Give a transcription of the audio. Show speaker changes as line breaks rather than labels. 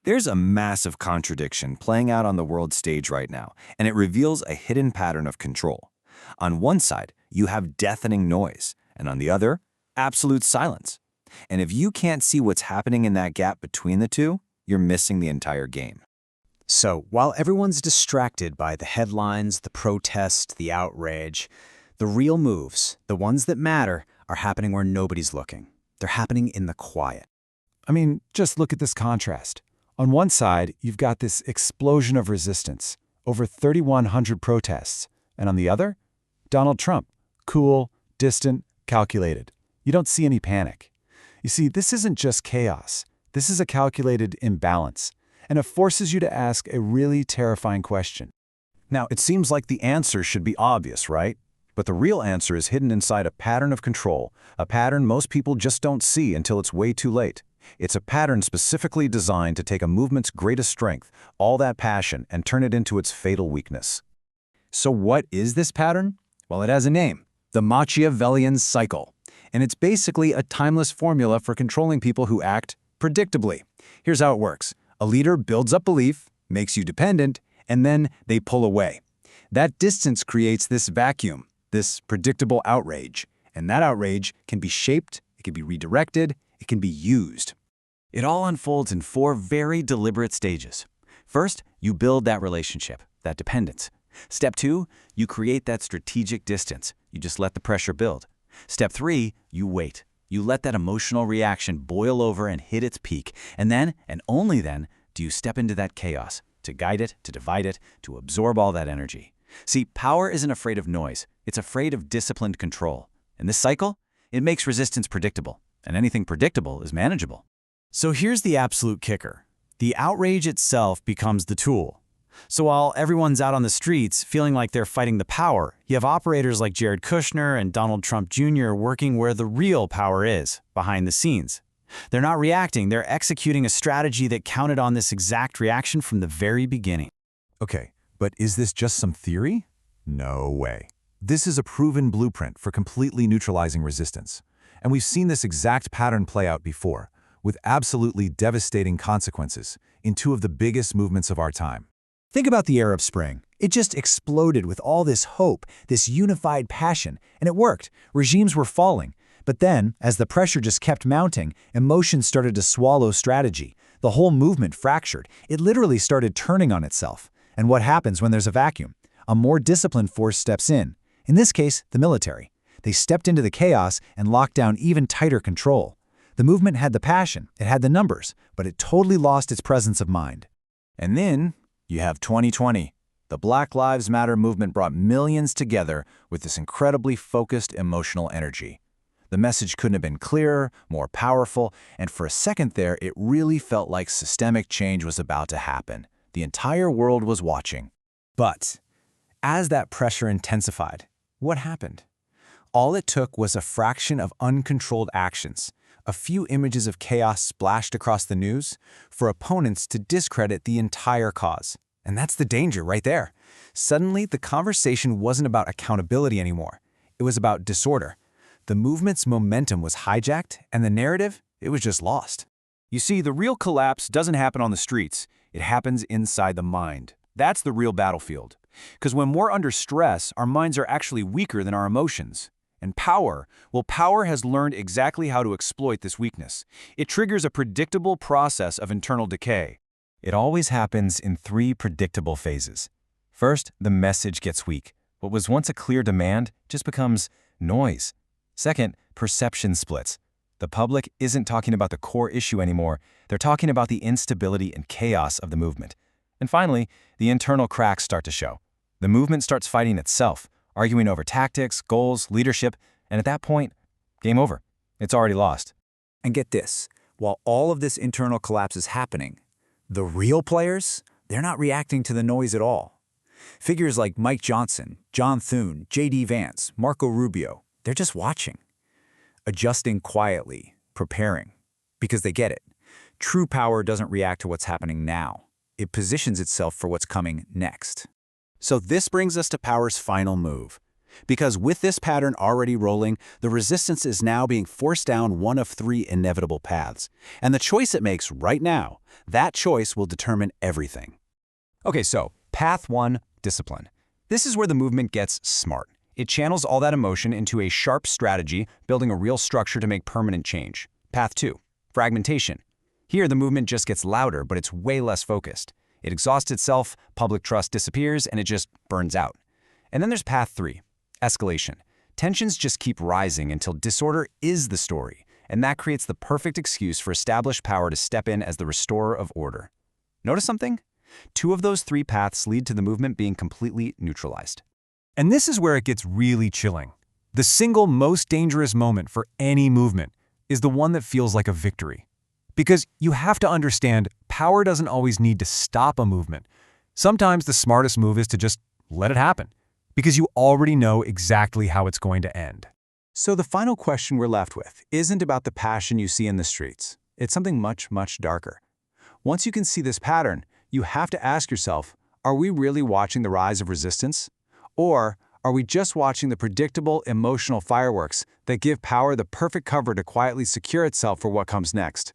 There's a massive contradiction playing out on the world stage right now, and it reveals a hidden pattern of control. On one side, you have deafening noise, and on the other, absolute silence. And if you can't see what's happening in that gap between the two, you're missing the entire game.
So, while everyone's distracted by the headlines, the protest, the outrage, the real moves, the ones that matter, are happening where nobody's looking. They're happening in the quiet.
I mean, just look at this contrast. On one side, you've got this explosion of resistance, over 3,100 protests, and on the other, Donald Trump, cool, distant, calculated. You don't see any panic. You see, this isn't just chaos. This is a calculated imbalance, and it forces you to ask a really terrifying question.
Now, it seems like the answer should be obvious, right? But the real answer is hidden inside a pattern of control, a pattern most people just don't see until it's way too late. It's a pattern specifically designed to take a movement's greatest strength, all that passion, and turn it into its fatal weakness.
So what is this pattern? Well, it has a name, the Machiavellian cycle. And it's basically a timeless formula for controlling people who act predictably. Here's how it works. A leader builds up belief, makes you dependent, and then they pull away. That distance creates this vacuum, this predictable outrage. And that outrage can be shaped, it can be redirected, it can be used.
It all unfolds in 4 very deliberate stages. First, you build that relationship, that dependence. Step 2, you create that strategic distance. You just let the pressure build. Step 3, you wait. You let that emotional reaction boil over and hit its peak. And then, and only then, do you step into that chaos, to guide it, to divide it, to absorb all that energy. See, power isn't afraid of noise. It's afraid of disciplined control. And this cycle, it makes resistance predictable. And anything predictable is manageable.
So here's the absolute kicker. The outrage itself becomes the tool. So while everyone's out on the streets feeling like they're fighting the power, you have operators like Jared Kushner and Donald Trump Jr. working where the real power is, behind the scenes. They're not reacting, they're executing a strategy that counted on this exact reaction from the very beginning.
Okay, but is this just some theory? No way. This is a proven blueprint for completely neutralizing resistance. And we've seen this exact pattern play out before, with absolutely devastating consequences in 2 of the biggest movements of our time.
Think about the Arab Spring. It just exploded with all this hope, this unified passion, and it worked. Regimes were falling. But then, as the pressure just kept mounting, emotions started to swallow strategy. The whole movement fractured. It literally started turning on itself. And what happens when there's a vacuum? A more disciplined force steps in. In this case, the military. They stepped into the chaos and locked down even tighter control. The movement had the passion, it had the numbers, but it totally lost its presence of mind.
And then you have 2020. The Black Lives Matter movement brought millions together with this incredibly focused emotional energy. The message couldn't have been clearer, more powerful, and for a second there, it really felt like systemic change was about to happen. The entire world was watching.
But as that pressure intensified, what happened? All it took was a fraction of uncontrolled actions, a few images of chaos splashed across the news, for opponents to discredit the entire cause. And that's the danger right there. Suddenly, the conversation wasn't about accountability anymore. It was about disorder. The movement's momentum was hijacked, and the narrative, it was just lost.
You see, the real collapse doesn't happen on the streets. It happens inside the mind. That's the real battlefield. Because when we're under stress, our minds are actually weaker than our emotions. And power, well, power has learned exactly how to exploit this weakness. It triggers a predictable process of internal decay.
It always happens in 3 predictable phases. First, the message gets weak. What was once a clear demand just becomes noise. Second, perception splits. The public isn't talking about the core issue anymore. They're talking about the instability and chaos of the movement. And finally, the internal cracks start to show. The movement starts fighting itself, arguing over tactics, goals, leadership, and at that point, game over. It's already lost.
And get this, while all of this internal collapse is happening, the real players, they're not reacting to the noise at all. Figures like Mike Johnson, John Thune, J.D. Vance, Marco Rubio, they're just watching, adjusting quietly, preparing, because they get it. True power doesn't react to what's happening now. It positions itself for what's coming next.
So this brings us to power's final move.
Because with this pattern already rolling, the resistance is now being forced down one of three inevitable paths. And the choice it makes right now, that choice will determine everything.
Okay, so path 1, discipline. This is where the movement gets smart. It channels all that emotion into a sharp strategy, building a real structure to make permanent change. Path 2, fragmentation. Here, the movement just gets louder, but it's way less focused. It exhausts itself, public trust disappears, and it just burns out. And then there's path 3, escalation. Tensions just keep rising until disorder is the story, and that creates the perfect excuse for established power to step in as the restorer of order. Notice something? 2 of those 3 paths lead to the movement being completely neutralized.
And this is where it gets really chilling. The single most dangerous moment for any movement is the one that feels like a victory. Because you have to understand, power doesn't always need to stop a movement. Sometimes the smartest move is to just let it happen, because you already know exactly how it's going to end.
So the final question we're left with isn't about the passion you see in the streets. It's something much, much darker. Once you can see this pattern, you have to ask yourself, are we really watching the rise of resistance? Or are we just watching the predictable, emotional fireworks that give power the perfect cover to quietly secure itself for what comes next?